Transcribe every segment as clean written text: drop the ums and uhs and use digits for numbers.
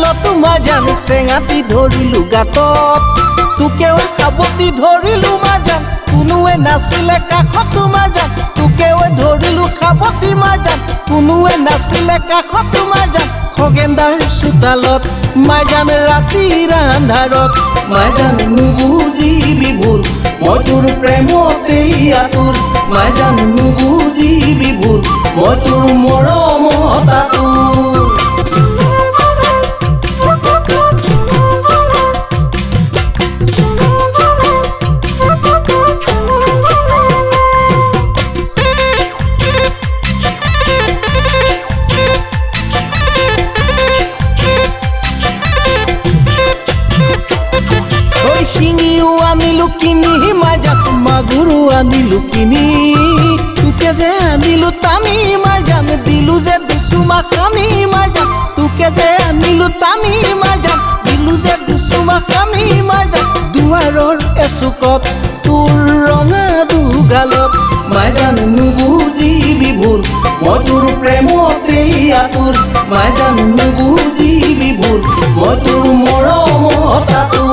খালতো মাজান চেঙাতি ধৰিলো গাতত তোকেও খাবতি ধৰিলো মাজান কোনোৱে নাছিলে কাষত মাজান তোকেও ধৰিলো খাবতি মাজান কোনোৱে নাছিলে কাষত মাজান খগেন্দাৰ চোতালত মাজান ৰাতিৰ আন্ধাৰত মাজান নুবুজিবি ভুল মই তোৰ প্ৰেমতেই আতুৰ মাজান নুবুজিবি ভুল মই তোৰ মৰমত আতুৰ শিঙিও আনিলো কিনি মাজান মাগুৰো আনিলো কিনি তোকে যে আনিলো টানি মাজান দিলো যে দুচুমা খানি মাজান তোকে যে আনিলো টানি মাজান দিলো যে দুচুমা খানি মাজান দুৱাৰৰ এচুকত তোৰ ৰঙা দুগালত মাজান নুবুজিবি ভুল মই তোৰ প্ৰেমতেই আতুৰ মাজান নুবুজিবি ভুল মই তোৰ মৰমত আতুৰ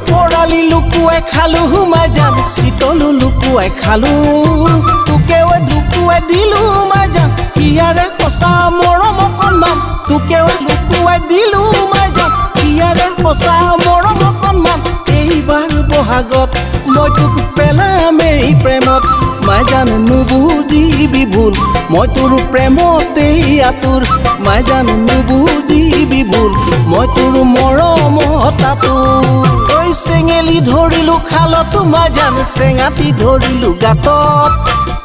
পৰালি লুকুৱাই খালো মাজান চিতলো লুকুৱাই খালো তোকেও লুকুৱাই দিলো মাজান হিয়াৰে সঁচা মৰম অকণমান তোকেও লুকুৱাই দিলো মাজান হিয়াৰে সঁচা মৰম অকণমান এইবাৰ বহাগত মই তোক পেলামেই প্ৰেমত মাজান নুবুজিবি ভুল মই তোৰ প্ৰেমতেই আতুৰ মাজান নুবুজিবি ভুল মই তোৰ মৰমত আতুৰ চেঙেলি ধৰিলো খালতো মাজান চেঙাতি ধৰিলো গাতত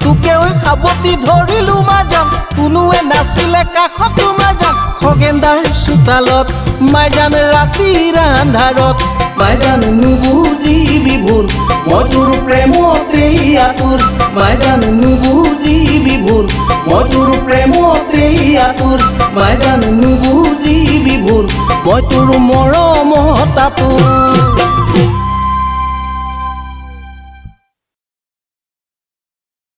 তোকেও খাবতি ধৰিলো মাজান কোনোৱে নাছিলে কাষত মাজান খগেন্দাৰ চোতালত মাজান ৰাতিৰ আন্ধাৰত মাজান নুবুজিবি ভুল মই তোৰ প্ৰেমতেই আতুৰ মাজান নুবুজিবি ভুল মই তোৰ প্ৰেমতেই আতুৰ মাজান নুবুজিবি ভুল মই তোৰ মৰমত আতুৰ